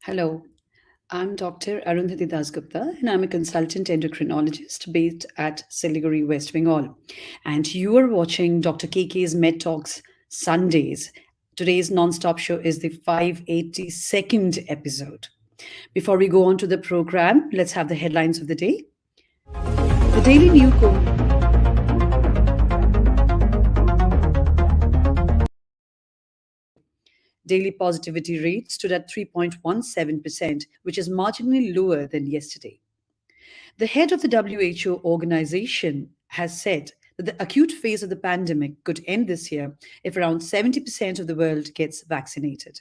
Hello, I'm Dr. Arundhati Dasgupta, and I'm a consultant endocrinologist based at Siliguri, West Bengal. And you are watching Dr. KK's Med Talks Sundays. Today's non-stop show is the 582nd episode. Before we go on to the program, let's have the headlines of the day. The Daily New daily positivity rate stood at 3.17%, which is marginally lower than yesterday. The head of the WHO organization has said that the acute phase of the pandemic could end this year if around 70% of the world gets vaccinated.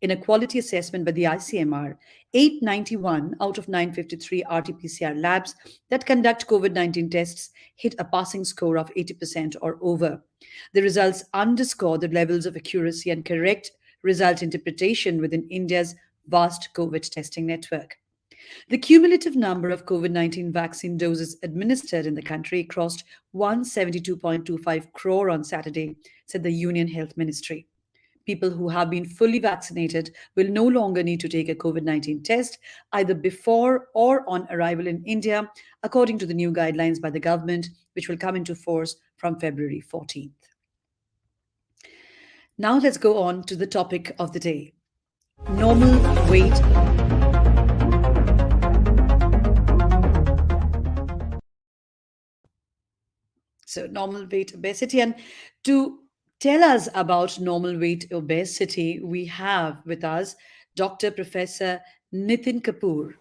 In a quality assessment by the ICMR, 891 out of 953 RT-PCR labs that conduct COVID-19 tests hit a passing score of 80% or over. The results underscore the levels of accuracy and correct result interpretation within India's vast COVID testing network. The cumulative number of COVID 19 vaccine doses administered in the country crossed 172.25 crore on Saturday, said the Union Health Ministry. People who have been fully vaccinated will no longer need to take a COVID 19 test either before or on arrival in India, according to the new guidelines by the government, which will come into force from February 14th. Now let's go on to the topic of the day: normal weight. So, normal weight obesity. And to tell us about normal weight obesity, we have with us Dr. Professor Nitin Kapoor.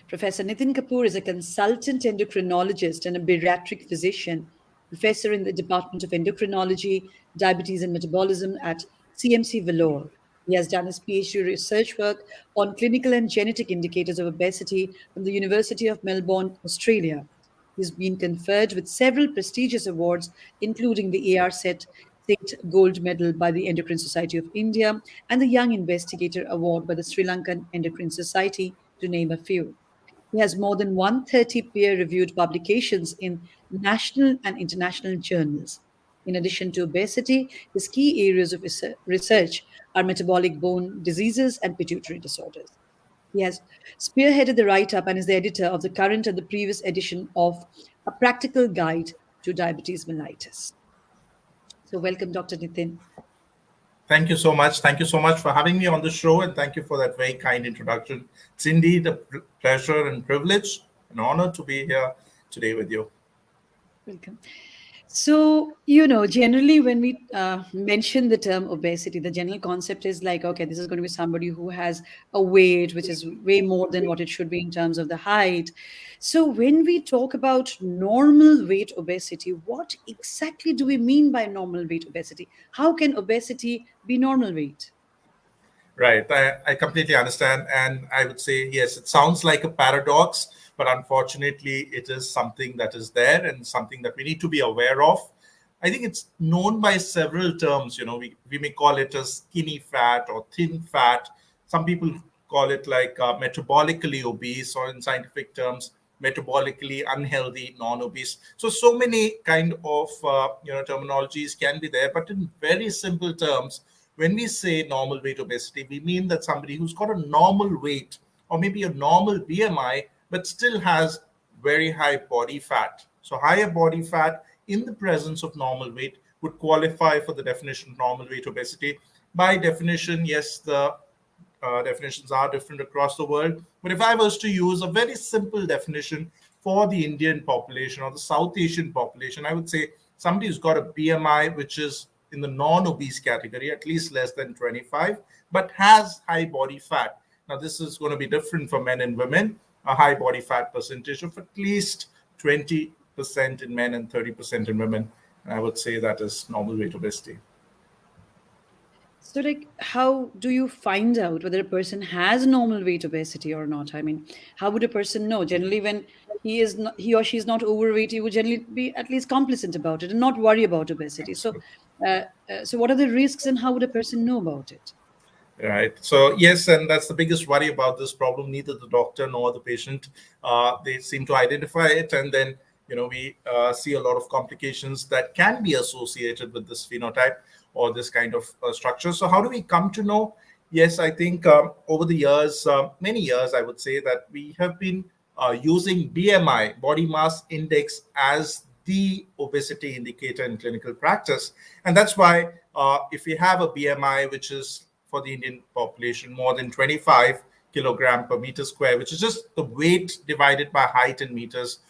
Professor Nitin Kapoor is a consultant endocrinologist and a bariatric physician, professor in the Department of Endocrinology, Diabetes and Metabolism at CMC Vellore. He has done his PhD research work on clinical and genetic indicators of obesity from the University of Melbourne, Australia. He's been conferred with several prestigious awards, including the ARCET State Gold Medal by the Endocrine Society of India and the Young Investigator Award by the Sri Lankan Endocrine Society, to name a few. He has more than 130 peer reviewed publications in national and international journals. In addition to obesity, his key areas of research are metabolic bone diseases and pituitary disorders. He has spearheaded the write up and is the editor of the current and the previous edition of A Practical Guide to Diabetes Mellitus. So, welcome, Dr. Nitin. Thank you so much. Thank you so much for having me on the show, and thank you for that very kind introduction. It's indeed a pleasure and privilege, an honor to be here today with you. Welcome. So, generally when we mention the term obesity, the general concept is like, okay, this is going to be somebody who has a weight which is way more than what it should be in terms of the height. So, when we talk about normal weight obesity, what exactly do we mean by normal weight obesity? How can obesity be normal weight? Right. I completely understand. And I would say, yes, it sounds like a paradox, but unfortunately, it is something that is there and something that we need to be aware of. I think it's known by several terms. We may call it a skinny fat or thin fat. Some people call it like metabolically obese, or in scientific terms, metabolically unhealthy, non-obese. So many kind of terminologies can be there, but in very simple terms, when we say normal weight obesity, we mean that somebody who's got a normal weight or maybe a normal BMI, but still has very high body fat. So higher body fat in the presence of normal weight would qualify for the definition of normal weight obesity. By definition, yes, the definitions are different across the world. But if I was to use a very simple definition for the Indian population or the South Asian population, I would say somebody who's got a BMI which is in the non-obese category, at least less than 25, but has high body fat. Now, this is going to be different for men and women, a high body fat percentage of at least 20% in men and 30% in women. And I would say that is normal weight obesity. So, like, how do you find out whether a person has normal weight obesity or not? I mean, how would a person know? Generally, when he or she is not overweight, he would generally be at least complacent about it and not worry about obesity. So what are the risks, and how would a person know about it? Right. So yes, and that's the biggest worry about this problem. Neither the doctor nor the patient, they seem to identify it, and then we see a lot of complications that can be associated with this phenotype or this kind of structure. So how do we come to know? Yes, I think over the years, many years, I would say that we have been using BMI, body mass index, as the obesity indicator in clinical practice. And that's why if we have a BMI, which is for the Indian population more than 25 kilogram per meter square, which is just the weight divided by height in meters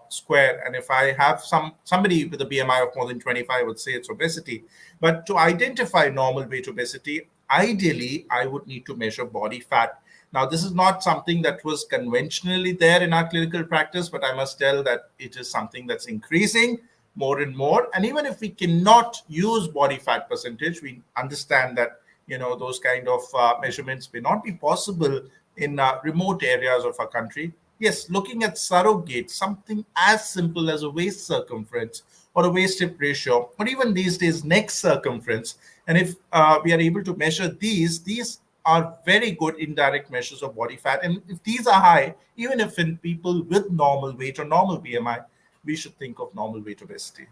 square. And if I have somebody with a BMI of more than 25, I would say it's obesity. But to identify normal weight obesity, ideally, I would need to measure body fat. Now, this is not something that was conventionally there in our clinical practice, but I must tell that it is something that's increasing more and more. And even if we cannot use body fat percentage, we understand that those kind of measurements may not be possible in remote areas of our country. Yes, looking at surrogate, something as simple as a waist circumference or a waist hip ratio, or even these days neck circumference. And if we are able to measure these are very good indirect measures of body fat. And if these are high, even if in people with normal weight or normal BMI, we should think of normal weight obesity.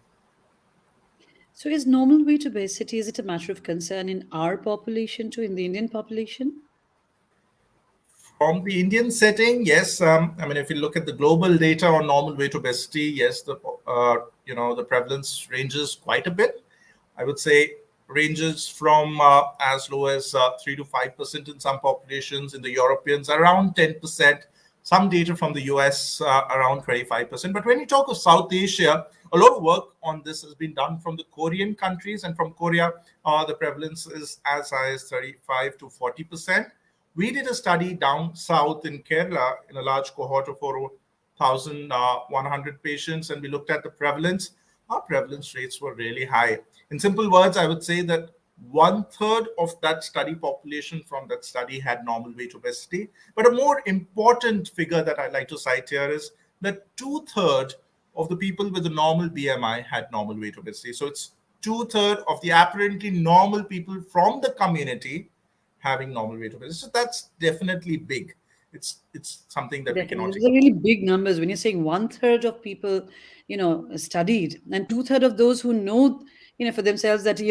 So, is normal weight obesity, is it a matter of concern in our population too, in the Indian population? From the Indian setting, yes. I mean, if you look at the global data on normal weight obesity, yes, the prevalence ranges quite a bit. I would say ranges from as low as 3 to 5% in some populations. In the Europeans, around 10%. Some data from the US around 25%. But when you talk of South Asia, a lot of work on this has been done from the Korean countries, and from Korea, the prevalence is as high as 35 to 40%. We did a study down south in Kerala in a large cohort of 4,100 patients, and we looked at the prevalence. Our prevalence rates were really high. In simple words, I would say that one third of that study population from that study had normal weight obesity. But a more important figure that I'd like to cite here is that two-thirds of the people with a normal BMI had normal weight obesity. So it's two-thirds of the apparently normal people from the community having normal weight obesity. So that's definitely big. It's something that we Definitely. cannot Those are ignore. really big numbers. When you're saying one third of people, studied, and two-third of those who know, for themselves that,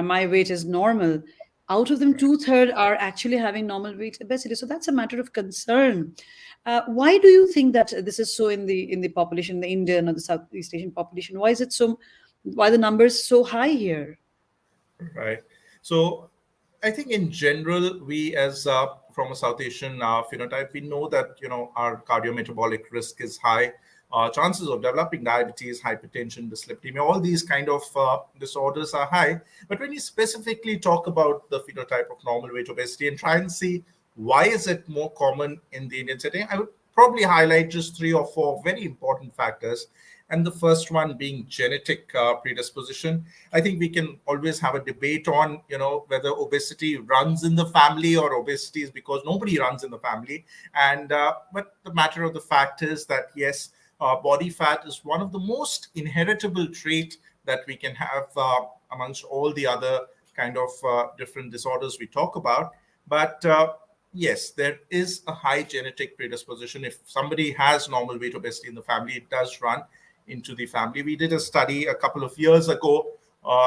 my weight is normal, out of them, Right. two-third are actually having normal weight obesity. So that's a matter of concern. Why do you think that this is so in the population, the Indian or the Southeast Asian population? Why is it so? Why the numbers so high here? Right. So I think in general, we as from a South Asian phenotype, we know that our cardiometabolic risk is high. Chances of developing diabetes, hypertension, dyslipidemia, all these kind of disorders are high. But when you specifically talk about the phenotype of normal weight obesity and try and see why is it more common in the Indian setting, I would probably highlight just 3 or 4 very important factors. And the first one being genetic predisposition. I think we can always have a debate on, whether obesity runs in the family or obesity is because nobody runs in the family. And but the matter of the fact is that yes, body fat is one of the most inheritable trait that we can have amongst all the other kind of different disorders we talk about. But yes, there is a high genetic predisposition. If somebody has normal weight obesity in the family, it does run into the family. We did a study a couple of years ago.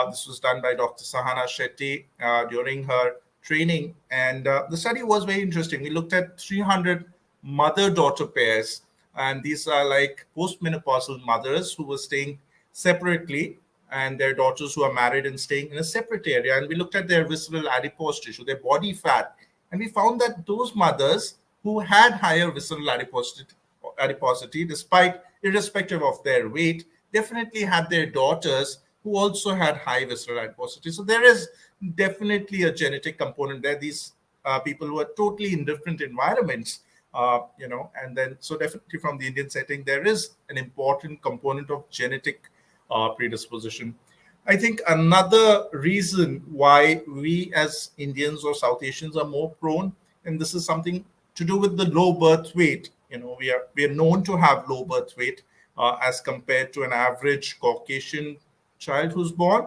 This was done by Dr. Sahana Shetty during her training. And the study was very interesting. We looked at 300 mother daughter pairs. And these are like postmenopausal mothers who were staying separately, and their daughters who are married and staying in a separate area. And we looked at their visceral adipose tissue, their body fat. And we found that those mothers who had higher visceral adiposity, despite irrespective of their weight, definitely had their daughters who also had high visceral adiposity. So there is definitely a genetic component there. These people who are totally in different environments, and then so definitely from the Indian setting, there is an important component of genetic predisposition. I think another reason why we as Indians or South Asians are more prone, and this is something to do with the low birth weight. We are known to have low birth weight as compared to an average Caucasian child who's born.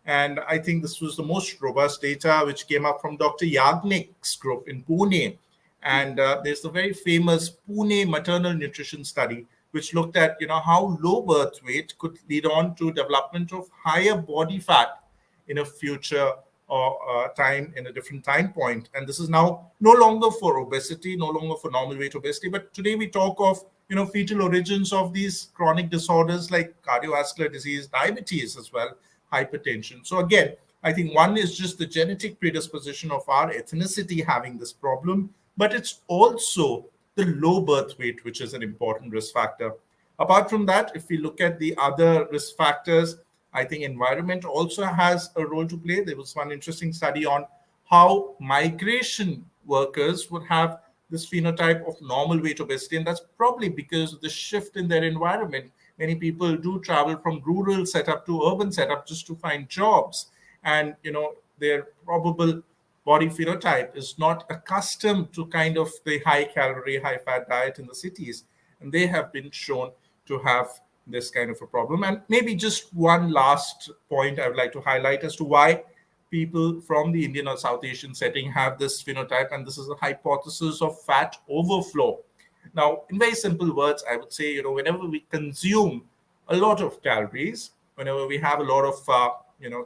And I think this was the most robust data which came up from Dr. Yagnik's group in Pune. And there's the very famous Pune maternal nutrition study, which looked at how low birth weight could lead on to development of higher body fat in a future or time in a different time point. And this is now no longer for obesity, no longer for normal weight obesity, but today we talk of fetal origins of these chronic disorders like cardiovascular disease, diabetes as well, hypertension. So again, I think one is just the genetic predisposition of our ethnicity having this problem, but it's also the low birth weight, which is an important risk factor. Apart from that, if we look at the other risk factors, I think environment also has a role to play. There was one interesting study on how migration workers would have this phenotype of normal weight obesity, and that's probably because of the shift in their environment. Many people do travel from rural setup to urban setup just to find jobs, and their probable body phenotype is not accustomed to kind of the high calorie, high fat diet in the cities, and they have been shown to have this kind of a problem. And maybe just one last point I would like to highlight as to why people from the Indian or South Asian setting have this phenotype, and this is a hypothesis of fat overflow. Now, in very simple words, I would say, whenever we consume a lot of calories, whenever we have a lot of,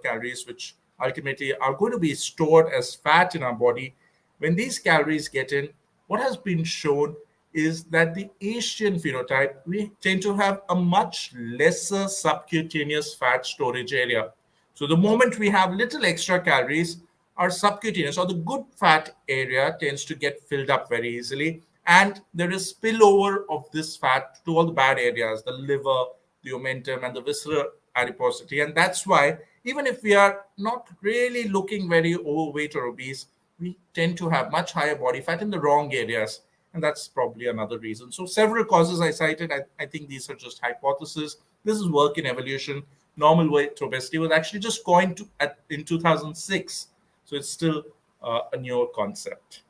calories which ultimately are going to be stored as fat in our body, when these calories get in, what has been shown is that the Asian phenotype, we tend to have a much lesser subcutaneous fat storage area. So the moment we have little extra calories, our subcutaneous or the good fat area tends to get filled up very easily. And there is spillover of this fat to all the bad areas, the liver, the omentum, and the visceral adiposity. And that's why, even if we are not really looking very overweight or obese, we tend to have much higher body fat in the wrong areas. And that's probably another reason. So several causes I cited, I think these are just hypotheses. This is work in evolution. Normal weight obesity was actually just coined in 2006. So it's still a newer concept.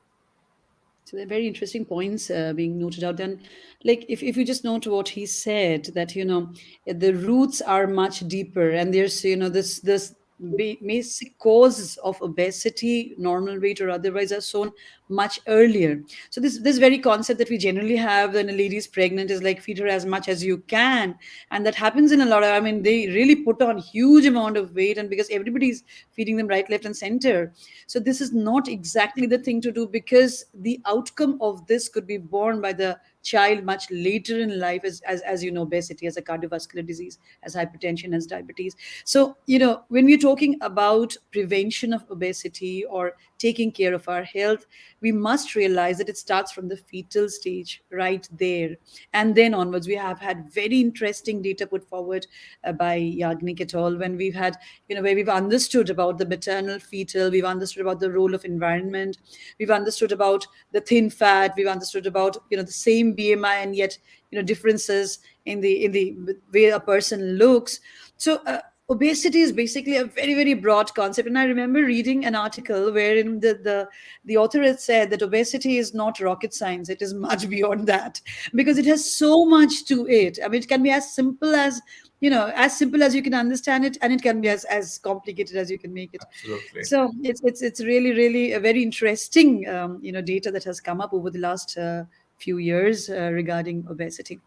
So they're very interesting points being noted out. Then, like if you just note what he said, that the roots are much deeper, and there's this basic causes of obesity, normal weight or otherwise, are shown much earlier. So this very concept that we generally have when a lady is pregnant is like feed her as much as you can, and that happens in a lot of. I mean, they really put on huge amount of weight, and because everybody's feeding them right, left, and center, so this is not exactly the thing to do, because the outcome of this could be borne by the child much later in life, as obesity, as a cardiovascular disease, as hypertension, as diabetes. So when we're talking about prevention of obesity or taking care of our health, we must realize that it starts from the fetal stage right there, and then onwards. We have had very interesting data put forward by Yagnik et al, when we've had where we've understood about the maternal fetal, we've understood about the role of environment, we've understood about the thin fat, we've understood about the same BMI, and yet differences in the way a person looks. So obesity is basically a very, very broad concept, and I remember reading an article wherein the author had said that obesity is not rocket science, it is much beyond that, because it has so much to it. I mean, it can be as simple as as simple as you can understand it, and it can be as complicated as you can make it. Absolutely. So it's really, really a very interesting data that has come up over the last few years regarding obesity.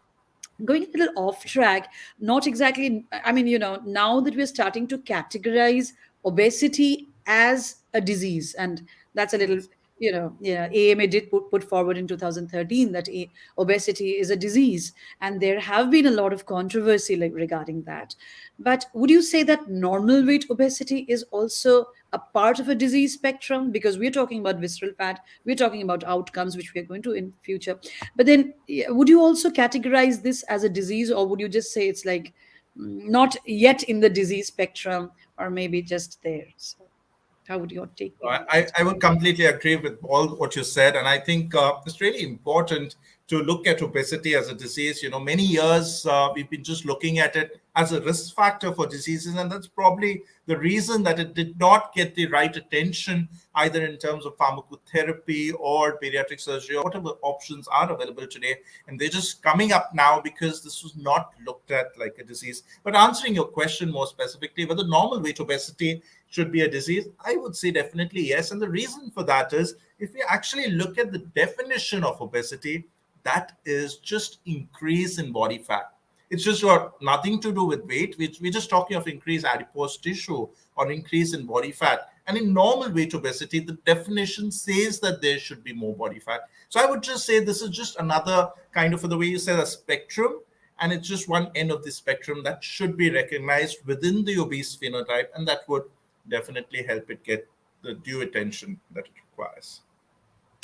Going a little off track, not exactly. I mean, now that we're starting to categorize obesity as a disease, and that's a little, yeah, AMA did put forward in 2013 that obesity is a disease, and there have been a lot of controversy regarding that. But would you say that normal weight obesity is also a part of a disease spectrum? Because we're talking about visceral fat, we're talking about outcomes, which we are going to in future. But then, yeah, would you also categorize this as a disease, or would you just say it's like not yet in the disease spectrum, or maybe just there? So, how would your take be I, on I that? I would completely agree with all what you said. And I think it's really important to look at obesity as a disease. Many years we've been just looking at it as a risk factor for diseases. And that's probably the reason that it did not get the right attention, either in terms of pharmacotherapy or pediatric surgery or whatever options are available today. And they're just coming up now because this was not looked at like a disease. But answering your question more specifically, whether normal weight obesity should be a disease, I would say definitely yes. And the reason for that is, if we actually look at the definition of obesity, that is just increase in body fat. It's just got nothing to do with weight. We're just talking of increased adipose tissue or increase in body fat. And in normal weight obesity, the definition says that there should be more body fat. So I would just say this is just another kind of, the way you said, a spectrum. And it's just one end of the spectrum that should be recognized within the obese phenotype. And that would definitely help it get the due attention that it requires.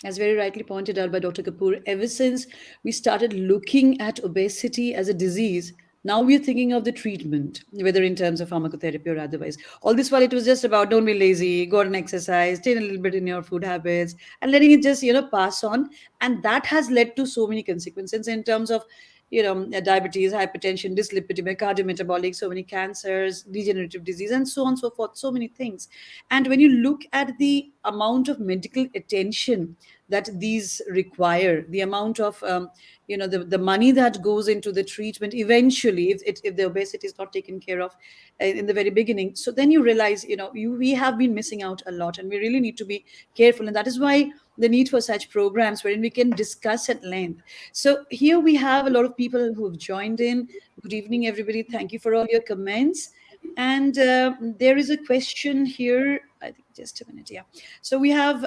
As very rightly pointed out by Dr. Kapoor, ever since we started looking at obesity as a disease, now we're thinking of the treatment, whether in terms of pharmacotherapy or otherwise. All this while it was just about don't be lazy, go out and exercise, change a little bit in your food habits, and letting it just, pass on. And that has led to so many consequences in terms of, diabetes, hypertension, dyslipidemia, cardiometabolic, so many cancers, degenerative disease, and so on and so forth, so many things. And when you look at the amount of medical attention that these require, the amount of the money that goes into the treatment eventually, if the obesity is not taken care of in the very beginning, so then you realize, we have been missing out a lot, and we really need to be careful. And that is why the need for such programs wherein we can discuss at length. So here we have a lot of people who have joined in. Good evening, everybody. Thank you for all your comments. And there is a question here. I think just a minute. Yeah. So we have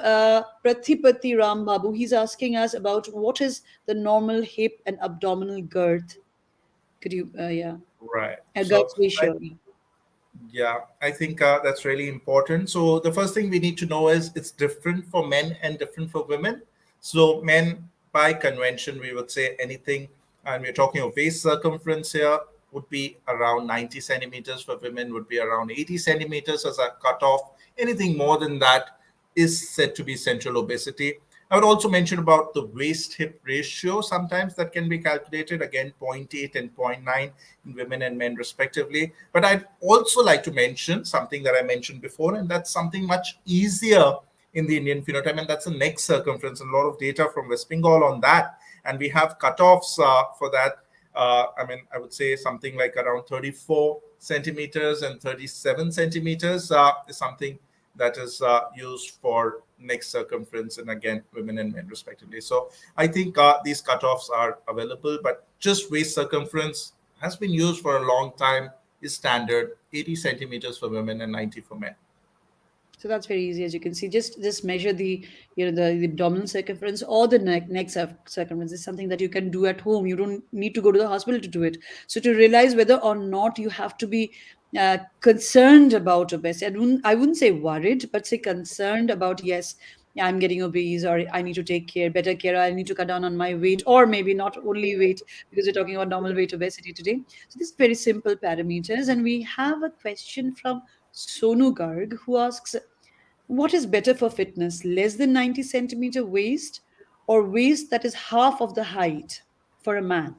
Prathipati Ram Babu. He's asking us about what is the normal hip and abdominal girth. Could you, yeah, Right. girth So I ratio. Yeah, I think that's really important. So the first thing we need to know is it's different for men and different for women. So men, by convention, we would say anything, and we're talking of waist circumference here, would be around 90 centimeters. For women, would be around 80 centimeters as a cutoff. Anything more than that is said to be central obesity. I would also mention about the waist hip ratio. Sometimes that can be calculated, again, zero point 0.8 and zero point 0.9 in women and men respectively. But I'd also like to mention something that I mentioned before, and that's something much easier in the Indian phenotype, and that's the neck circumference. And a lot of data from West Bengal on that. And we have cutoffs for that. I would say something like around 34 centimeters and 37 centimeters is something that is used for neck circumference, and again, women and men respectively. So I think these cutoffs are available, but just waist circumference has been used for a long time, is standard, 80 centimeters for women and 90 for men. So that's very easy, as you can see. Just measure the the abdominal circumference or the circumference is something that you can do at home. You don't need to go to the hospital to do it. So to realize whether or not you have to be concerned about obesity, I wouldn't say worried, but say concerned about, yes, yeah, I'm getting obese, or I need to take better care, or I need to cut down on my weight, or maybe not only weight, because we're talking about normal weight obesity today. So these very simple parameters. And we have a question from Sonu Garg, who asks, what is better for fitness, less than 90 centimeter waist or waist that is half of the height for a man?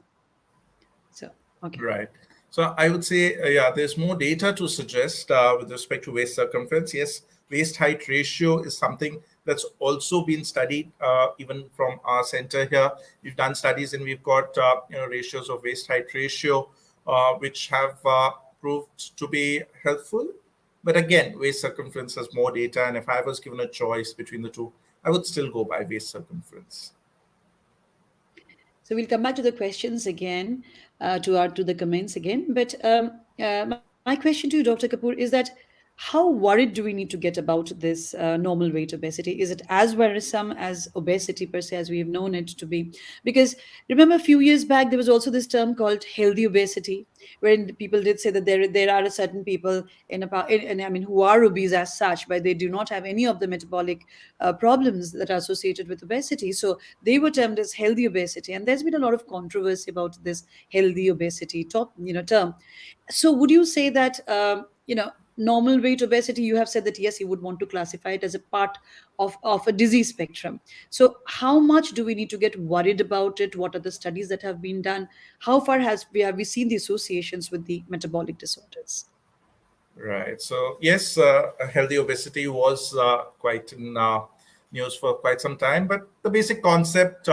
So, okay. Right. So I would say, yeah, there's more data to suggest with respect to waist circumference. Yes, waist height ratio is something that's also been studied, even from our center here. We've done studies and we've got ratios of waist height ratio, which have proved to be helpful. But again, waist circumference has more data, and if I was given a choice between the two, I would still go by waist circumference. So we'll come back to the questions again, to the comments again. But my question to you, Dr. Kapoor, is that how worried do we need to get about this normal weight obesity? Is it as worrisome as obesity per se, as we have known it to be? Because remember, a few years back, there was also this term called healthy obesity, wherein people did say that there are certain people I mean, who are obese as such, but they do not have any of the metabolic problems that are associated with obesity. So they were termed as healthy obesity, and there's been a lot of controversy about this healthy obesity term. So would you say that normal weight obesity, you have said that yes, you would want to classify it as a part of a disease spectrum. So how much do we need to get worried about it? What are the studies that have been done? How far have we seen the associations with the metabolic disorders? Right. So yes, healthy obesity was quite in news for quite some time, but the basic concept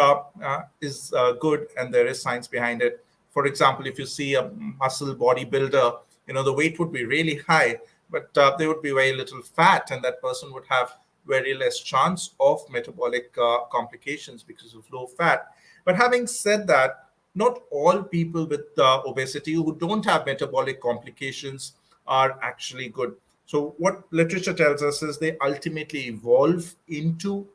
is good, and there is science behind it. For example, if you see a muscle bodybuilder, the weight would be really high, but there would be very little fat, and that person would have very less chance of metabolic complications because of low fat. But having said that, not all people with obesity who don't have metabolic complications are actually good. So what literature tells us is they ultimately evolve into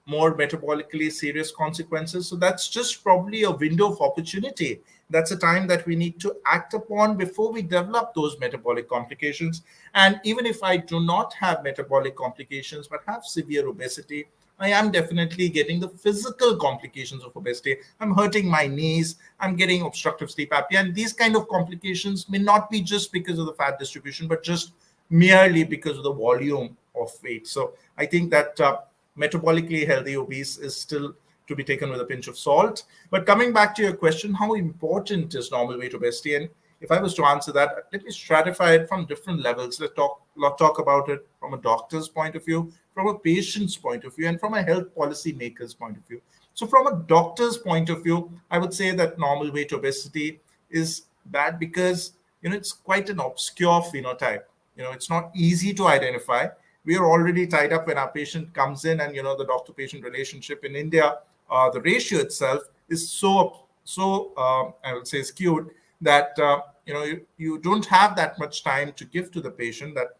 more metabolically serious consequences. So that's just probably a window of opportunity. That's a time that we need to act upon before we develop those metabolic complications. And even if I do not have metabolic complications but have severe obesity, I am definitely getting the physical complications of obesity. I'm hurting my knees, I'm getting obstructive sleep apnea, and these kind of complications may not be just because of the fat distribution, but just merely because of the volume of weight. So I think that metabolically healthy obese is still to be taken with a pinch of salt. But coming back to your question, how important is normal weight obesity? And if I was to answer that, let me stratify it from different levels. Let's talk about it from a doctor's point of view, from a patient's point of view, and from a health policy maker's point of view. So, from a doctor's point of view, I would say that normal weight obesity is bad because it's quite an obscure phenotype. It's not easy to identify. We are already tied up when our patient comes in, and the doctor patient relationship in India, the ratio itself is so I would say skewed that you don't have that much time to give to the patient that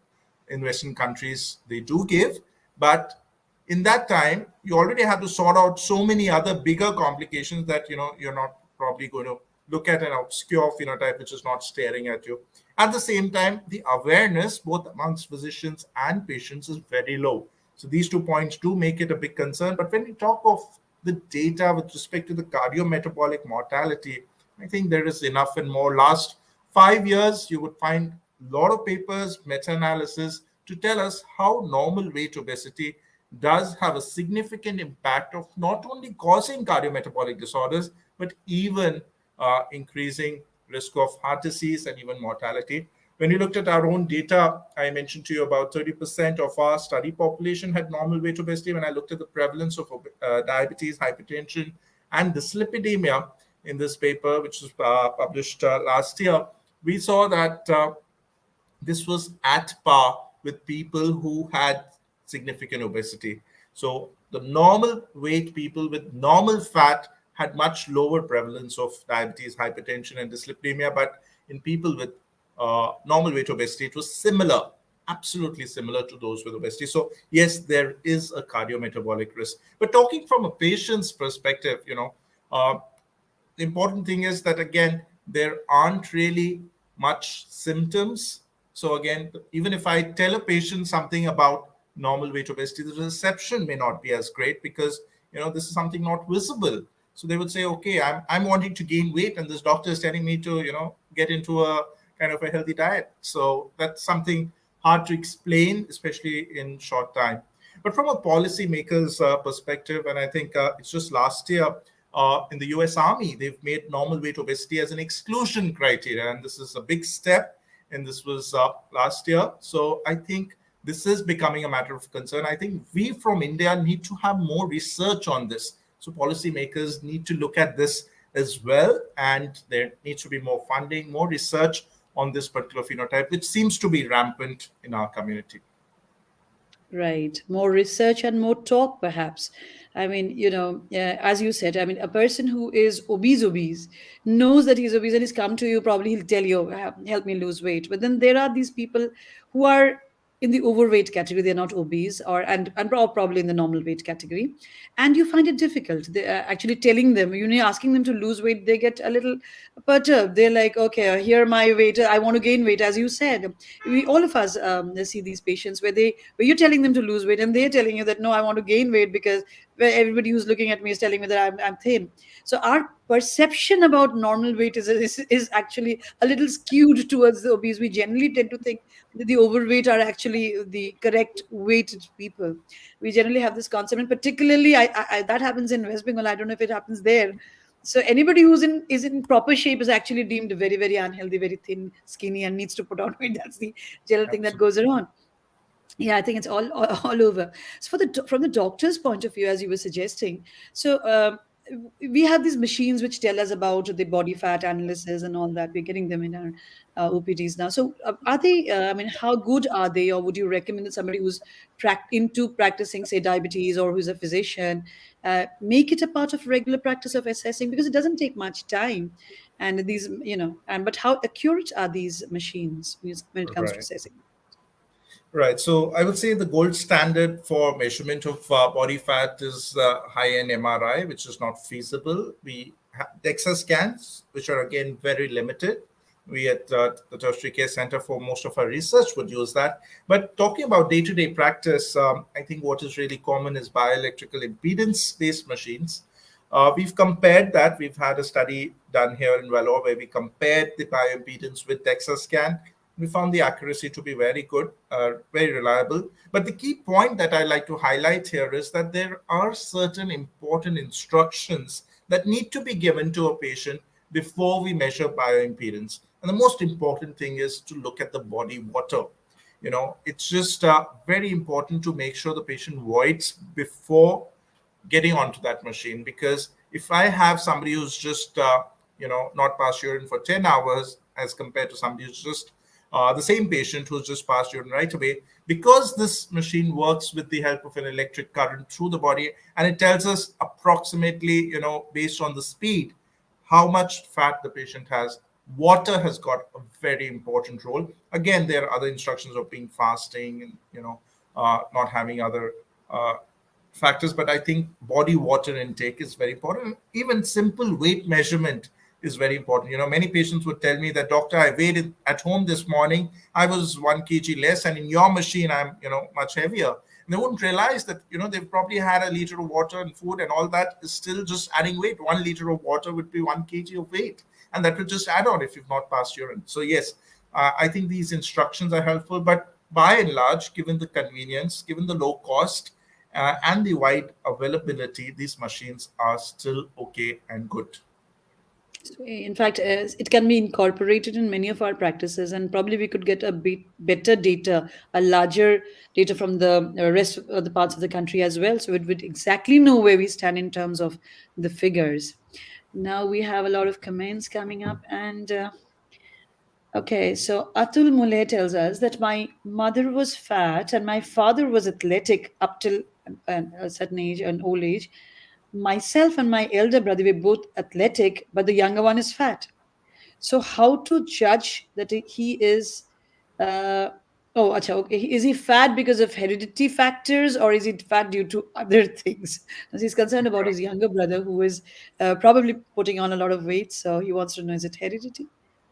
in Western countries they do give. But in that time you already have to sort out so many other bigger complications that you're not probably going to look at an obscure phenotype which is not staring at you. At the same time, the awareness both amongst physicians and patients is very low. So these 2 points do make it a big concern. But when we talk of the data with respect to the cardiometabolic mortality, I think there is enough and more. Last 5 years, you would find a lot of papers, meta-analysis to tell us how normal weight obesity does have a significant impact of not only causing cardiometabolic disorders, but even increasing risk of heart disease and even mortality. When we looked at our own data, I mentioned to you about 30% of our study population had normal weight obesity. When I looked at the prevalence of diabetes, hypertension, and dyslipidemia in this paper, which was published last year, we saw that this was at par with people who had significant obesity. So the normal weight people with normal fat had much lower prevalence of diabetes, hypertension, and dyslipidemia. But in people with normal weight obesity, it was similar, absolutely similar to those with obesity. So yes, there is a cardiometabolic risk. But talking from a patient's perspective, uh, the important thing is that again there aren't really much symptoms. So again, even if I tell a patient something about normal weight obesity, the reception may not be as great because this is something not visible. So they would say, okay, I'm wanting to gain weight and this doctor is telling me to get into a kind of a healthy diet. So that's something hard to explain, especially in short time. But from a policymaker's perspective, and I think it's just last year in the US Army, they've made normal weight obesity as an exclusion criteria. And this is a big step. And this was last year. So I think this is becoming a matter of concern. I think we from India need to have more research on this. So policymakers need to look at this as well. And there needs to be more funding, more research on this particular phenotype, which seems to be rampant in our community. Right. More research and more talk, perhaps. I mean, as you said, I mean, a person who is obese knows that he's obese and he's come to you, probably he'll tell you, help me lose weight. But then there are these people who are in the overweight category, they're not obese, or probably in the normal weight category. And you find it difficult. They, actually telling them, asking them to lose weight, they get a little perturbed. They're like, okay, here my weight, I want to gain weight, as you said. We all of us see these patients where you're telling them to lose weight and they're telling you that no, I want to gain weight because where everybody who's looking at me is telling me that I'm thin. So our perception about normal weight is actually a little skewed towards the obese. We generally tend to think that the overweight are actually the correct weighted people. We generally have this concept, and particularly that happens in West Bengal. I don't know if it happens there. So anybody who's in is in proper shape is actually deemed very, very unhealthy, very thin, skinny, and needs to put on weight. That's the general thing that goes around. Yeah, I think it's all over. So from the doctor's point of view, as you were suggesting, so we have these machines which tell us about the body fat analysis and all that. We're getting them in our OPDs now. So are they? I mean, how good are they? Or would you recommend that somebody who's into practicing, say, diabetes, or who's a physician, make it a part of regular practice of assessing, because it doesn't take much time, and these, and but how accurate are these machines when it comes to Right. assessing? Right. So I would say the gold standard for measurement of body fat is high-end MRI, which is not feasible. We have DEXA scans, which are again very limited. We at the Tertiary Care Center for most of our research would use that. But talking about day-to-day practice, I think what is really common is bioelectrical impedance-based machines. We've compared that. We've had a study done here in Vellore where we compared the bioimpedance with DEXA scan. We found the accuracy to be very good, very reliable. But the key point that I like to highlight here is that there are certain important instructions that need to be given to a patient before we measure bioimpedance. And the most important thing is to look at the body water. It's just very important to make sure the patient voids before getting onto that machine, because if I have somebody who's just not passed urine for 10 hours as compared to somebody who's just the same patient who's just passed urine right away, because this machine works with the help of an electric current through the body, and it tells us approximately, based on the speed, how much fat the patient has. Water has got a very important role. Again, there are other instructions of being fasting and not having other uh, factors, but I think body water intake is very important. Even simple weight measurement is very important. Many patients would tell me that, doctor, I weighed at home this morning, I was 1 kg less, and in your machine, I'm much heavier. And they wouldn't realize that they've probably had a liter of water and food, and all that is still just adding weight. 1 liter of water would be 1 kg of weight, and that will just add on if you've not passed urine. So yes, I think these instructions are helpful, but by and large, given the convenience, given the low cost, and the wide availability, these machines are still okay and good. So, in fact, it can be incorporated in many of our practices, and probably we could get a bit better data, a larger data from the rest of the parts of the country as well. So it would exactly know where we stand in terms of the figures. Now we have a lot of comments coming up, and okay, so Atul Mule tells us that my mother was fat and my father was athletic up till a certain age, an old age. Myself and my elder brother were both athletic, but the younger one is fat. So how to judge that he is? Uh, oh, acha, okay. Is he fat because of heredity factors, or is he fat due to other things? As he's concerned about his younger brother, who is probably putting on a lot of weight. So he wants to know: is it heredity,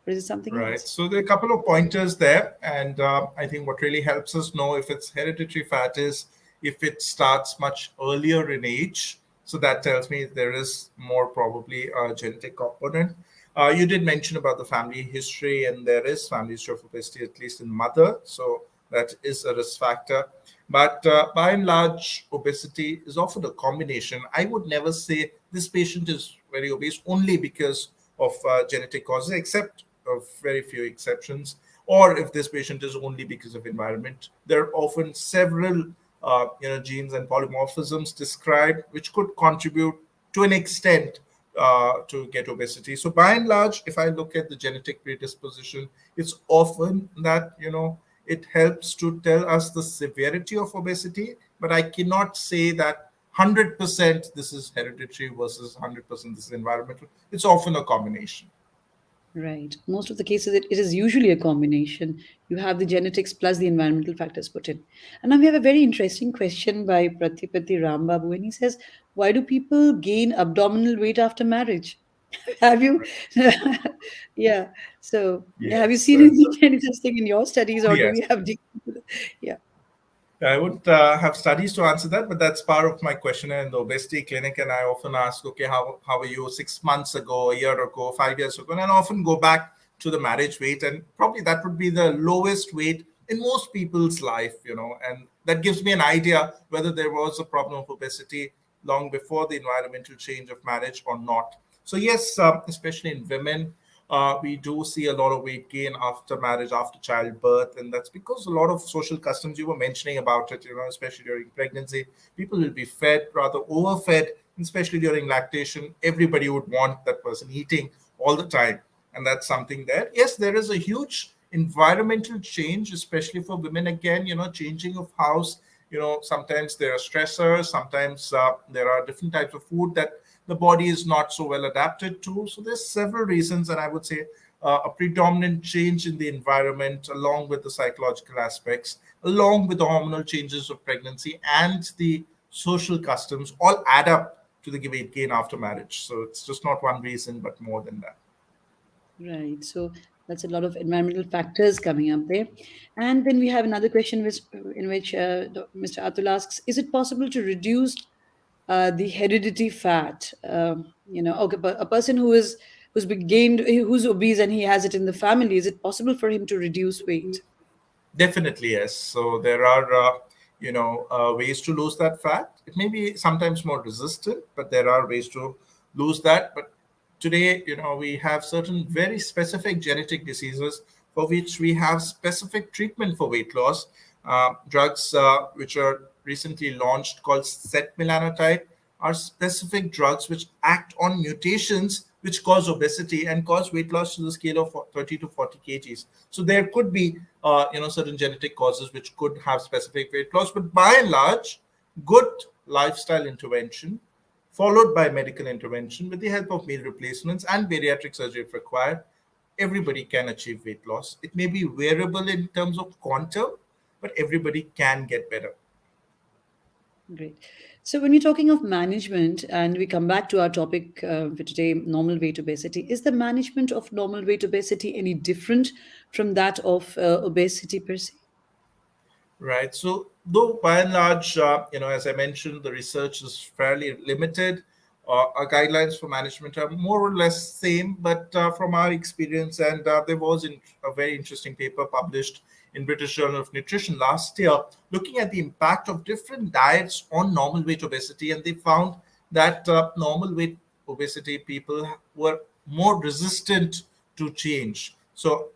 or is it something Right. else? So there are a couple of pointers there. And I think what really helps us know if it's hereditary fat is if it starts much earlier in age. So that tells me there is more probably a genetic component. You did mention about the family history, and there is family history of obesity, at least in mother. So that is a risk factor. But by and large, obesity is often a combination. I would never say this patient is very obese only because of genetic causes, except of very few exceptions, or if this patient is only because of environment. There are often several genes and polymorphisms described which could contribute to an extent to get obesity. So by and large, if I look at the genetic predisposition, it's often that it helps to tell us the severity of obesity, but I cannot say that 100% this is hereditary versus 100% this is environmental. It's often a combination. Right. Most of the cases, it is usually a combination. You have the genetics plus the environmental factors put in. And now we have a very interesting question by Pratipati Rambabu, and he says, "Why do people gain abdominal weight after marriage?" Have you? Yeah. So, have you Yes. seen any such thing in your studies, or do Yes. we have? Yeah. I would have studies to answer that, but that's part of my questionnaire in the obesity clinic. And I often ask, okay, how are you 6 months ago, a year ago, 5 years ago? And I often go back to the marriage weight, and probably that would be the lowest weight in most people's life. And that gives me an idea whether there was a problem of obesity long before the environmental change of marriage or not. So, yes, especially in women, we do see a lot of weight gain after marriage, after childbirth, and that's because a lot of social customs, you were mentioning about it, especially during pregnancy, people will be fed, rather overfed, especially during lactation. Everybody would want that person eating all the time, and that's something there. Yes, there is a huge environmental change, especially for women. Again, changing of house. Sometimes there are stressors, sometimes there are different types of food that the body is not so well adapted to. So there's several reasons, and I would say a predominant change in the environment, along with the psychological aspects, along with the hormonal changes of pregnancy and the social customs, all add up to the weight gain after marriage. So it's just not one reason, but more than that. Right. So that's a lot of environmental factors coming up there. And then we have another question in which Mr. Atul asks, is it possible to reduce the heredity fat? Okay, but a person who's been gained, who's obese and he has it in the family, is it possible for him to reduce weight? Definitely, yes. So there are, ways to lose that fat. It may be sometimes more resistant, but there are ways to lose that. But today, we have certain very specific genetic diseases for which we have specific treatment for weight loss. Drugs which are recently launched called setmelanotide are specific drugs which act on mutations which cause obesity and cause weight loss to the scale of 30 to 40 kgs. So there could be, certain genetic causes which could have specific weight loss, but by and large, good lifestyle intervention followed by medical intervention with the help of meal replacements and bariatric surgery if required, everybody can achieve weight loss. It may be variable in terms of quantum, but everybody can get better. Great. So when we're talking of management, and we come back to our topic for today, normal weight obesity, is the management of normal weight obesity any different from that of obesity per se? Right. So, though by and large, as I mentioned, the research is fairly limited. Our guidelines for management are more or less same, but from our experience, and there was a very interesting paper published in British Journal of Nutrition last year, looking at the impact of different diets on normal weight obesity, and they found that normal weight obesity people were more resistant to change. So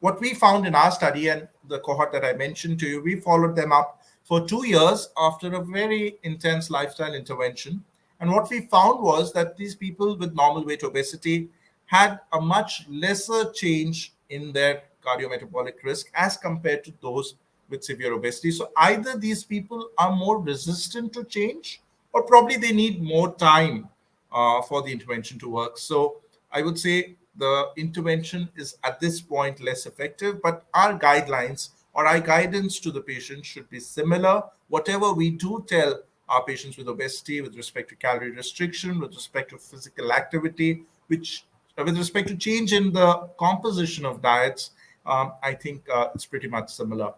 what we found in our study and the cohort that I mentioned to you, we followed them up for 2 years after a very intense lifestyle intervention. And what we found was that these people with normal weight obesity had a much lesser change in their cardiometabolic risk as compared to those with severe obesity. So either these people are more resistant to change, or probably they need more time for the intervention to work. So I would say the intervention is at this point less effective, but our guidelines or our guidance to the patient should be similar. Whatever we do tell our patients with obesity with respect to calorie restriction, with respect to physical activity, which with respect to change in the composition of diets, I think it's pretty much similar.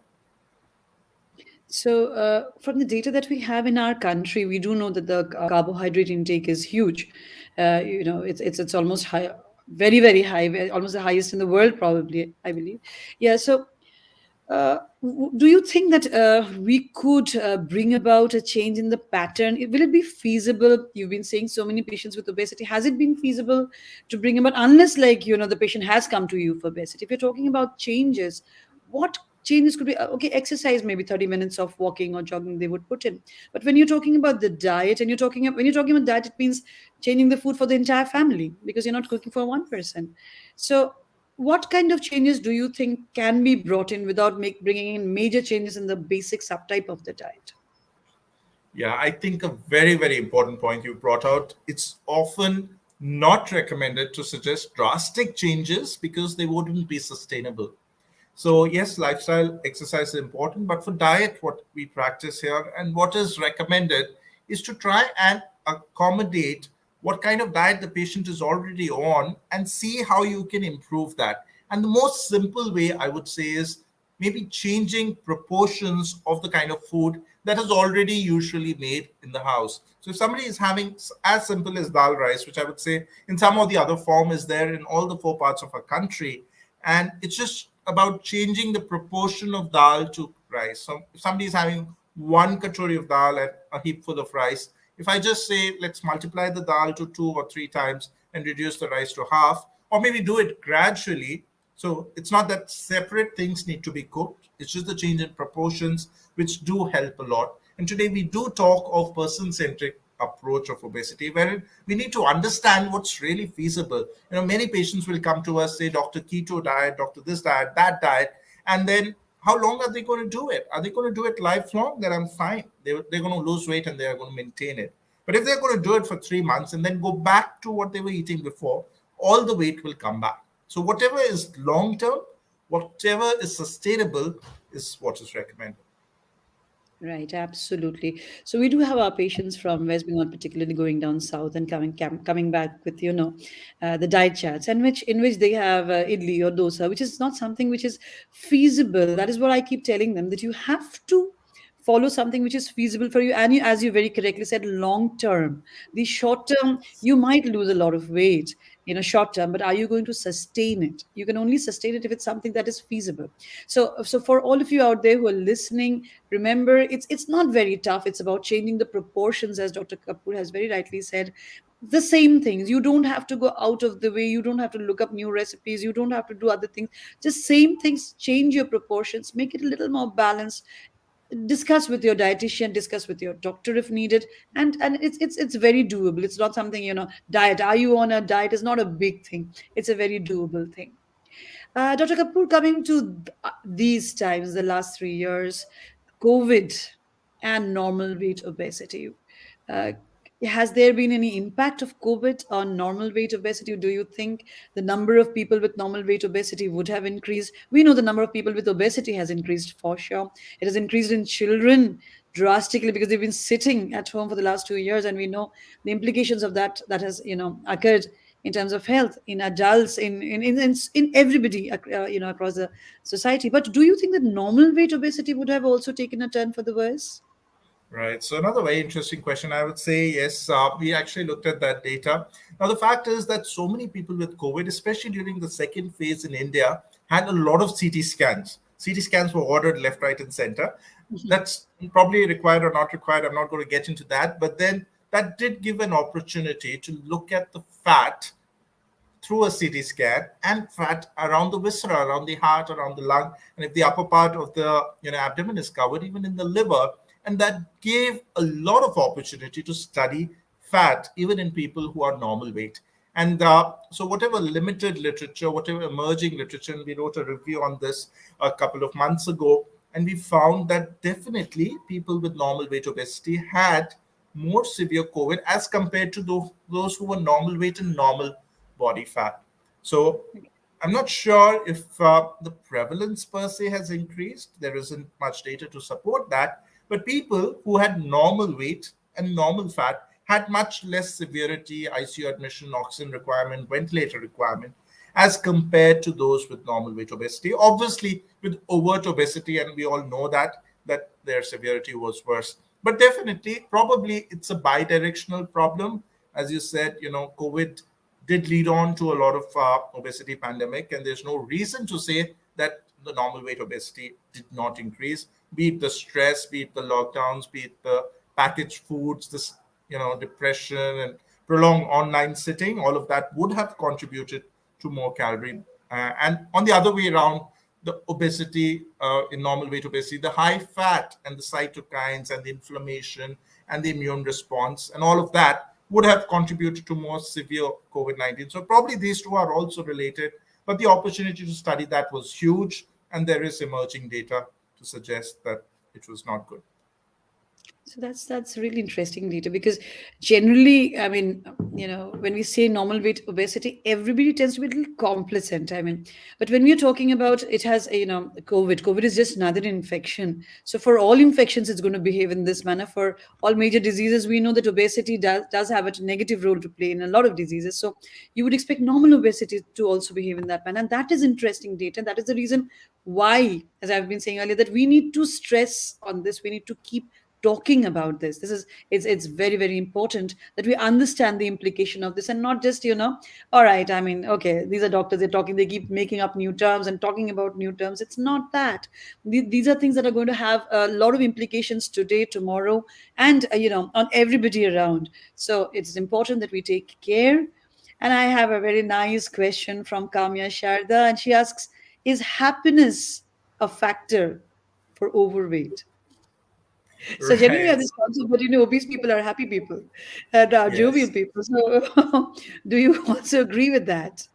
So, from the data that we have in our country, we do know that the carbohydrate intake is huge. It's almost high, very very high, almost the highest in the world, probably. I believe. Yeah. So, do you think that we could bring about a change in the pattern? Will it be feasible? You've been saying so many patients with obesity. Has it been feasible to bring about, unless, like, the patient has come to you for obesity? If you're talking about changes, what changes could be? Okay, exercise, maybe 30 minutes of walking or jogging they would put in. But when you're talking about the diet, and when you're talking about diet, it means changing the food for the entire family, because you're not cooking for one person. So what kind of changes do you think can be brought in without bringing in major changes in the basic subtype of the diet? Yeah, I think a very, very important point you brought out. It's often not recommended to suggest drastic changes because they wouldn't be sustainable. So, yes, lifestyle exercise is important, but for diet, what we practice here and what is recommended is to try and accommodate what kind of diet the patient is already on and see how you can improve that. And the most simple way I would say is maybe changing proportions of the kind of food that is already usually made in the house. So if somebody is having as simple as dal rice, which I would say in some or the other form is there in all the four parts of our country, and it's just about changing the proportion of dal to rice. So if somebody is having one katori of dal and a heap full of rice, if I just say let's multiply the dal to 2 or 3 times and reduce the rice to half, or maybe do it gradually. So it's not that separate things need to be cooked. It's just the change in proportions which do help a lot. And today we do talk of person-centric approach of obesity, where we need to understand what's really feasible. Many patients will come to us, say, Dr. Keto diet, Dr. This diet, that diet, and then how long are they going to do it? Are they going to do it lifelong? Then I'm fine. They're going to lose weight and they're going to maintain it. But if they're going to do it for 3 months and then go back to what they were eating before, all the weight will come back. So whatever is long term, whatever is sustainable is what is recommended. Right, absolutely. So we do have our patients from West Bengal, particularly going down south and coming back with the diet charts, and which they have idli or dosa, which is not something which is feasible. That is what I keep telling them, that you have to follow something which is feasible for you, and as you very correctly said, long term. The short term, you might lose a lot of weight in a short term, but are you going to sustain it? You can only sustain it if it's something that is feasible. So for all of you out there who are listening, remember, it's not very tough. It's about changing the proportions, as Dr. Kapoor has very rightly said. The same things. You don't have to go out of the way. You don't have to look up new recipes. You don't have to do other things. Just same things. Change your proportions. Make it a little more balanced. Discuss with your dietitian. Discuss with your doctor if needed. And it's very doable. It's not something, diet. Are you on a diet? Is not a big thing. It's a very doable thing. Dr. Kapoor, coming to these times, the last 3 years, COVID and normal weight obesity. Uh, has there been any impact of COVID on normal weight obesity? Do you think the number of people with normal weight obesity would have increased? We know the number of people with obesity has increased for sure. It has increased in children drastically because they've been sitting at home for the last 2 years, and we know the implications of that has occurred in terms of health in adults, in everybody across the society. But do you think that normal weight obesity would have also taken a turn for the worse? Right. So another very interesting question. I would say yes. We actually looked at that data. Now the fact is that so many people with COVID, especially during the second phase in India, had a lot of CT scans. CT scans were ordered left, right, and center. That's probably required or not required. I'm not going to get into that. But then that did give an opportunity to look at the fat through a CT scan and fat around the viscera, around the heart, around the lung, and if the upper part of the abdomen is covered, even in the liver, and that gave a lot of opportunity to study fat even in people who are normal weight. And so, whatever limited literature, whatever emerging literature, and we wrote a review on this a couple of months ago, and we found that definitely people with normal weight obesity had more severe COVID as compared to those who were normal weight and normal body fat. So I'm not sure if the prevalence per se has increased. There isn't much data to support that. But people who had normal weight and normal fat had much less severity, ICU admission, oxygen requirement, ventilator requirement, as compared to those with normal weight obesity. Obviously, with overt obesity, and we all know that their severity was worse. But definitely, probably it's a bi-directional problem. As you said, COVID did lead on to a lot of obesity pandemic, and there's no reason to say that the normal weight obesity did not increase. Be it the stress, be it the lockdowns, be it the packaged foods, this depression and prolonged online sitting, all of that would have contributed to more calorie. And on the other way around, the obesity in normal weight obesity, the high fat and the cytokines and the inflammation and the immune response and all of that would have contributed to more severe COVID-19. So probably these two are also related, but the opportunity to study that was huge, and there is emerging data to suggest that it was not good. So that's really interesting data, because generally, I mean, when we say normal weight obesity, everybody tends to be a little complacent. I mean, but when we're talking about it has, COVID is just another infection. So for all infections, it's going to behave in this manner. For all major diseases, we know that obesity does have a negative role to play in a lot of diseases. So you would expect normal obesity to also behave in that manner. And that is interesting data. That is the reason why, as I've been saying earlier, that we need to stress on this. We need to keep talking about this. It's very, very important that we understand the implication of this, and not just, all right, I mean, okay, these are doctors, they're talking, they keep making up new terms and talking about new terms. It's not that. These are things that are going to have a lot of implications today, tomorrow, and on everybody around. So it's important that we take care. And I have a very nice question from Kamya Sharda, and she asks, is happiness a factor for overweight? So generally, we have Right. this concept that obese people are happy people and are jovial Yes. people. So, do you also agree with that?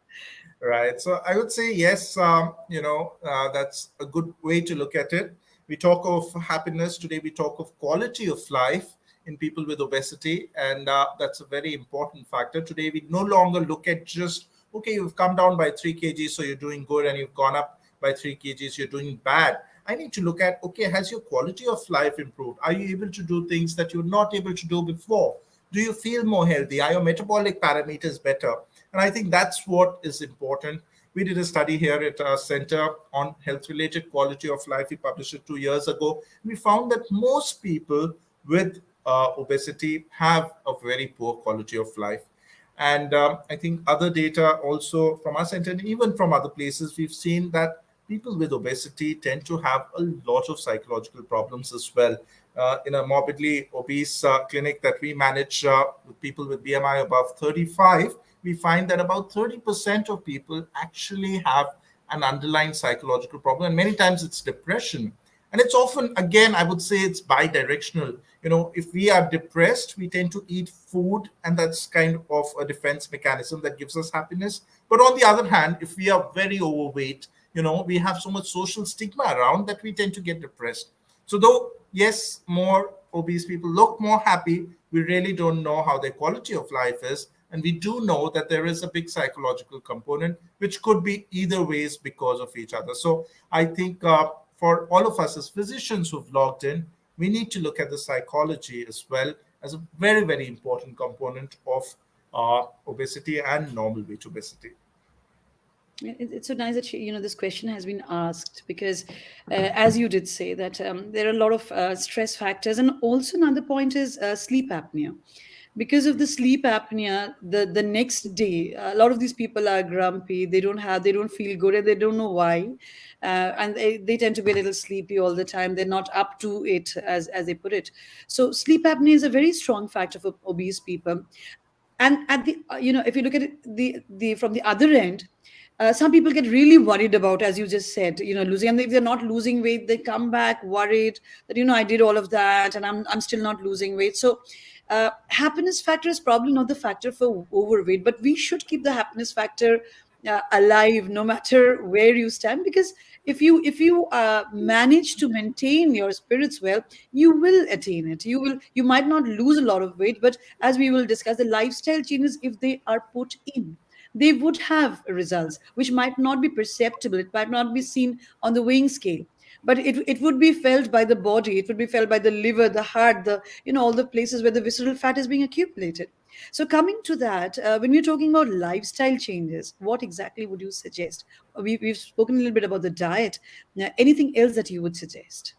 Right. So I would say yes. That's a good way to look at it. We talk of happiness today. We talk of quality of life in people with obesity, and that's a very important factor. Today, we no longer look at just okay, you've come down by 3 kgs, so you're doing good, and you've gone up by 3 kgs, you're doing bad. I need to look at, okay, has your quality of life improved? Are you able to do things that you're not able to do before? Do you feel more healthy? Are your metabolic parameters better? And I think that's what is important. We did a study here at our center on health related quality of life. We published it 2 years ago. We found that most people with obesity have a very poor quality of life. And I think other data also from our center and even from other places, we've seen that people with obesity tend to have a lot of psychological problems as well. In a morbidly obese clinic that we manage with people with BMI above 35, we find that about 30% of people actually have an underlying psychological problem. And many times it's depression. And it's often, again, I would say it's bi-directional. If we are depressed, we tend to eat food, and that's kind of a defense mechanism that gives us happiness. But on the other hand, if we are very overweight, we have so much social stigma around that we tend to get depressed. So though, yes, more obese people look more happy, we really don't know how their quality of life is. And we do know that there is a big psychological component, which could be either ways because of each other. So I think for all of us as physicians who've logged in, we need to look at the psychology as well as a very, very important component of obesity and normal weight obesity. It's so nice that this question has been asked because, as you did say, that there are a lot of stress factors, and also another point is sleep apnea. Because of the sleep apnea, the next day, a lot of these people are grumpy. They don't feel good, and they don't know why, and they tend to be a little sleepy all the time. They're not up to it, as they put it. So sleep apnea is a very strong factor for obese people. And at the if you look at it, the from the other end, some people get really worried about, as you just said, losing. And if they're not losing weight, they come back worried that I did all of that and I'm still not losing weight. So happiness factor is probably not the factor for overweight, but we should keep the happiness factor alive no matter where you stand, because if you manage to maintain your spirits well, you will attain it. You might not lose a lot of weight, but as we will discuss, the lifestyle changes, if they are put in, they would have results which might not be perceptible. It might not be seen on the weighing scale, but it would be felt by the body. It would be felt by the liver, the heart, all the places where the visceral fat is being accumulated. So coming to that, when we're talking about lifestyle changes, what exactly would you suggest? We've spoken a little bit about the diet. Now, anything else that you would suggest?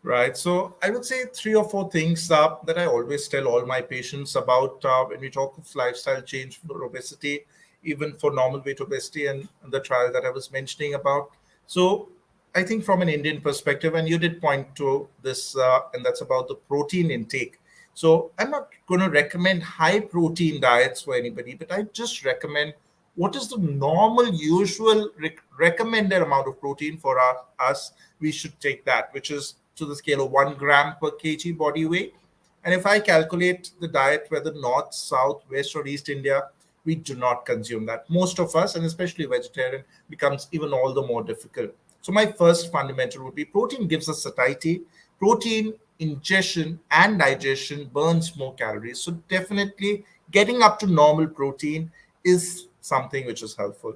Right. So I would say three or four things that I always tell all my patients about when we talk of lifestyle change for obesity, even for normal weight obesity and the trial that I was mentioning about. So I think from an Indian perspective, and you did point to this, and that's about the protein intake. So I'm not going to recommend high protein diets for anybody, but I just recommend what is the normal, usual recommended amount of protein for us. We should take that, which is to the scale of 1 gram per kg body weight. And if I calculate the diet, whether north, south, west, or east India, we do not consume that. Most of us, and especially vegetarian, becomes even all the more difficult. So my first fundamental would be protein gives us satiety. Protein ingestion and digestion burns more calories. So definitely getting up to normal protein is something which is helpful.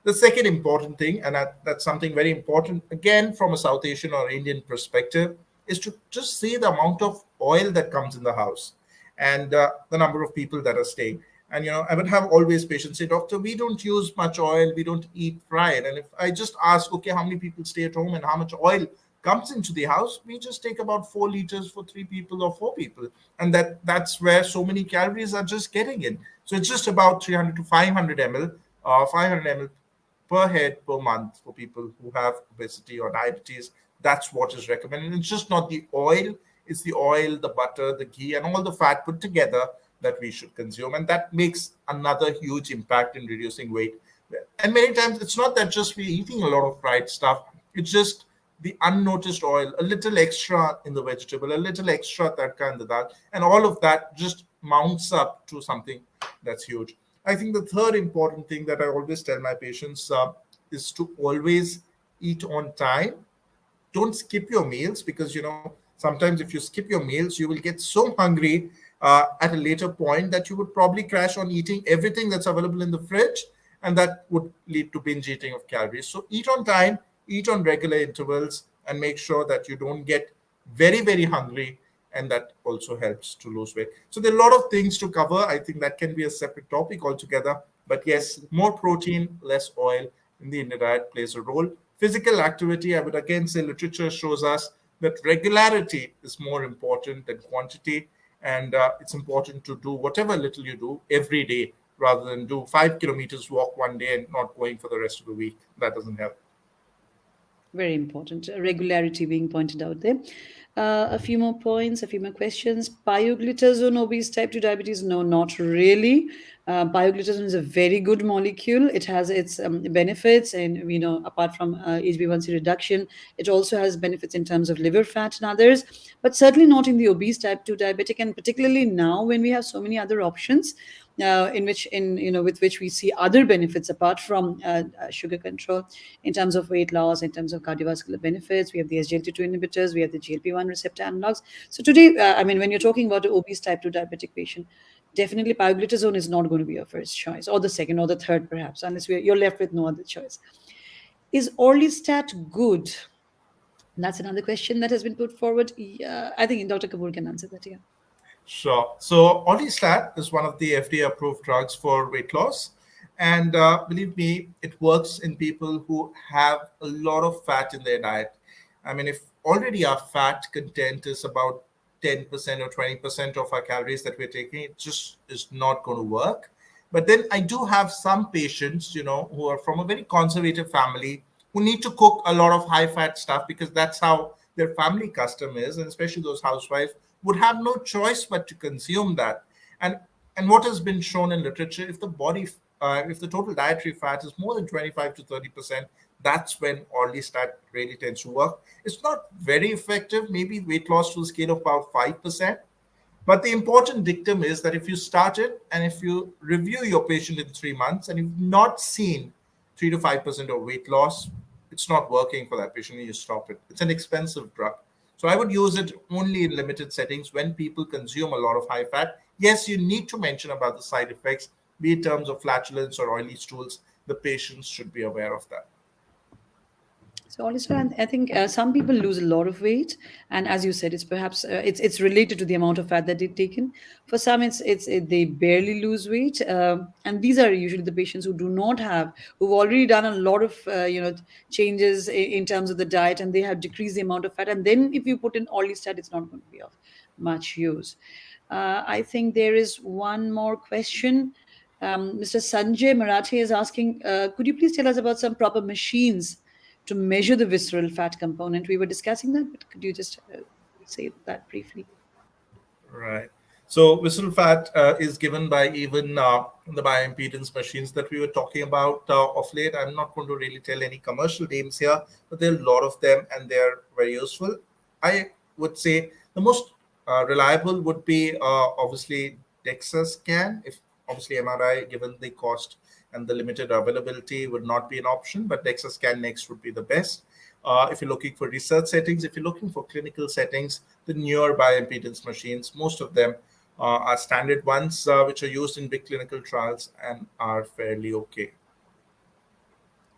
The second important thing, and that's something very important, again, from a South Asian or Indian perspective, is to just see the amount of oil that comes in the house and the number of people that are staying. And, I would have always patients say, Doctor, we don't use much oil, we don't eat fried. And if I just ask, okay, how many people stay at home and how much oil comes into the house, we just take about 4 liters for 3 people or 4 people. And that's where so many calories are just getting in. So it's just about 300 to 500 ml, 500 ml per head per month for people who have obesity or diabetes. That's what is recommended. It's just not the oil, it's the oil, the butter, the ghee, and all the fat put together that we should consume. And that makes another huge impact in reducing weight. And many times it's not that just we're eating a lot of fried stuff, it's just the unnoticed oil, a little extra in the vegetable, a little extra tadka in the dal, and all of that just mounts up to something that's huge. I think the third important thing that I always tell my patients is to always eat on time. Don't skip your meals, because sometimes if you skip your meals, you will get so hungry at a later point that you would probably crash on eating everything that's available in the fridge, and that would lead to binge eating of calories. So eat on time, eat on regular intervals, and make sure that you don't get very, very hungry, and that also helps to lose weight. So there are a lot of things to cover. I think that can be a separate topic altogether. But yes, Absolutely. more protein, less oil in the Indian diet plays a role. Physical activity, I would again say literature shows us that regularity is more important than quantity, and it's important to do whatever little you do every day rather than do 5 kilometers walk one day and not going for the rest of the week. That doesn't help. Very important. Regularity being pointed out there. A few more points, a few more questions. Pioglitazone, obese type 2 diabetes? No, not really. Pioglitazone is a very good molecule. It has its benefits, and apart from HbA1c reduction, it also has benefits in terms of liver fat and others, but certainly not in the obese type 2 diabetic. And particularly now, when we have so many other options, in which in you know with which we see other benefits apart from sugar control, in terms of weight loss, in terms of cardiovascular benefits. We have the SGLT2 inhibitors, we have the GLP-1 receptor analogs. So today, when you're talking about an obese type 2 diabetic patient, definitely pioglitazone is not going to be your first choice, or the second, or the third, perhaps, unless you're left with no other choice. Is orlistat good? That's another question that has been put forward. Yeah, I think Dr. Kapoor can answer that. Yeah. Sure. So Orlistat is one of the FDA-approved drugs for weight loss, and believe me, it works in people who have a lot of fat in their diet. I mean, if already our fat content is about 10% or 20% of our calories that we're taking, it just is not going to work. But then I do have some patients, who are from a very conservative family who need to cook a lot of high fat stuff because that's how their family custom is, and especially those housewives would have no choice but to consume that. And and what has been shown in literature, if the total dietary fat is more than 25 to 30%, that's when orlistat really tends to work. It's not very effective, maybe weight loss to a scale of about 5%. But the important dictum is that if you start it and if you review your patient in 3 months and you've not seen 3 to 5% of weight loss, it's not working for that patient and you stop it. It's an expensive drug. So I would use it only in limited settings when people consume a lot of high fat. Yes, you need to mention about the side effects, be it in terms of flatulence or oily stools. The patients should be aware of that. So also, I think some people lose a lot of weight, and as you said, it's perhaps it's related to the amount of fat that they've taken. For some, they barely lose weight, and these are usually the patients who do not have, who've already done a lot of changes in terms of the diet, and they have decreased the amount of fat. And then if you put in orlistat, it's not going to be of much use. I think there is one more question. Mr. Sanjay Marathi is asking, could you please tell us about some proper machines to measure the visceral fat component? We were discussing that, but could you just say that briefly? Right. So visceral fat is given by even the bioimpedance machines that we were talking about of late. I'm not going to really tell any commercial names here, but there are a lot of them and they're very useful. I would say the most reliable would be obviously DEXA scan. If obviously MRI, given the cost and the limited availability, would not be an option, but DEXA scan next would be the best. If you're looking for research settings, if you're looking for clinical settings, the newer bioimpedance machines, most of them are standard ones which are used in big clinical trials and are fairly okay.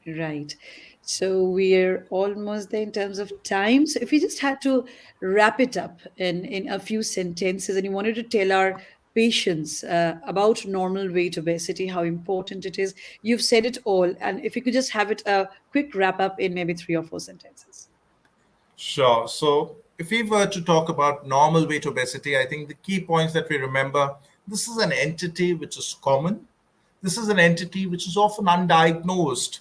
Right. So we're almost there in terms of time. So if we just had to wrap it up in a few sentences, and you wanted to tell our patients about normal weight obesity, how important it is, you've said it all. And if you could just have it a quick wrap up in maybe three or four sentences. Sure. So if we were to talk about normal weight obesity, I think the key points that we remember, this is an entity which is common. This is an entity which is often undiagnosed,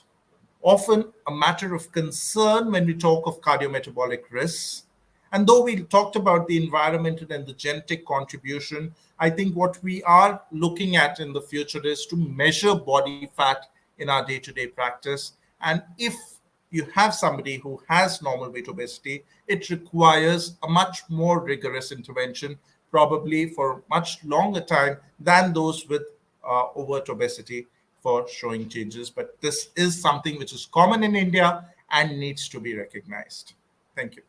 often a matter of concern when we talk of cardiometabolic risks. And though we talked about the environmental and the genetic contribution, I think what we are looking at in the future is to measure body fat in our day to day practice. And if you have somebody who has normal weight obesity, it requires a much more rigorous intervention, probably for much longer time than those with overt obesity for showing changes. But this is something which is common in India and needs to be recognized. Thank you.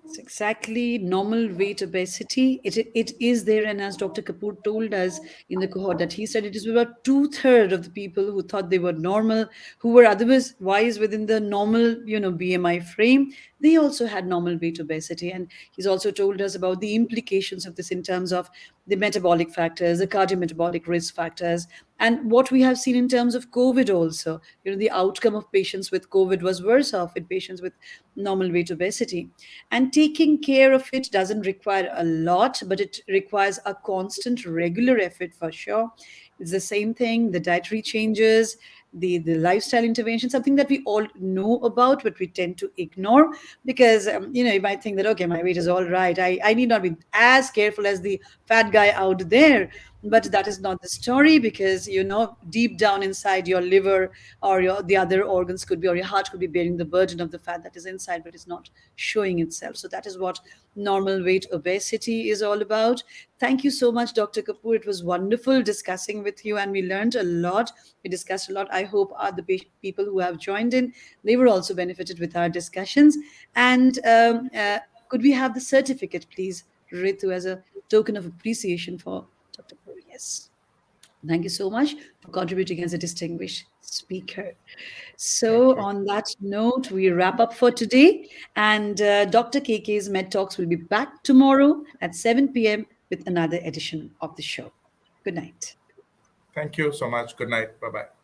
It's exactly normal weight obesity. It is there, and as Dr. Kapoor told us in the cohort that he said it is about two-thirds of the people who thought they were normal, who were otherwise wise within the normal, BMI frame, they also had normal weight obesity. And he's also told us about the implications of this in terms of the metabolic factors, the cardiometabolic risk factors, and what we have seen in terms of COVID also. The outcome of patients with COVID was worse off in patients with normal weight obesity. And taking care of it doesn't require a lot, but it requires a constant, regular effort for sure. It's the same thing, the dietary changes, the lifestyle intervention, something that we all know about, but we tend to ignore because, you might think that, okay, my weight is all right. I need not be as careful as the fat guy out there. But that is not the story because, deep down inside your liver or the other organs could be, or your heart could be bearing the burden of the fat that is inside, but is not showing itself. So that is what normal weight obesity is all about. Thank you so much, Dr. Kapoor. It was wonderful discussing with you, and we learned a lot. We discussed a lot. I hope the people who have joined in, they were also benefited with our discussions. And could we have the certificate, please, Ritu, as a token of appreciation for Dr. Kapoor? Yes. Thank you so much for contributing as a distinguished speaker. Thank So, you. on that note, we wrap up for today. And Dr. KK's Med Talks will be back tomorrow at 7 p.m. with another edition of the show. Good night. Thank you so much. Good night. Bye bye.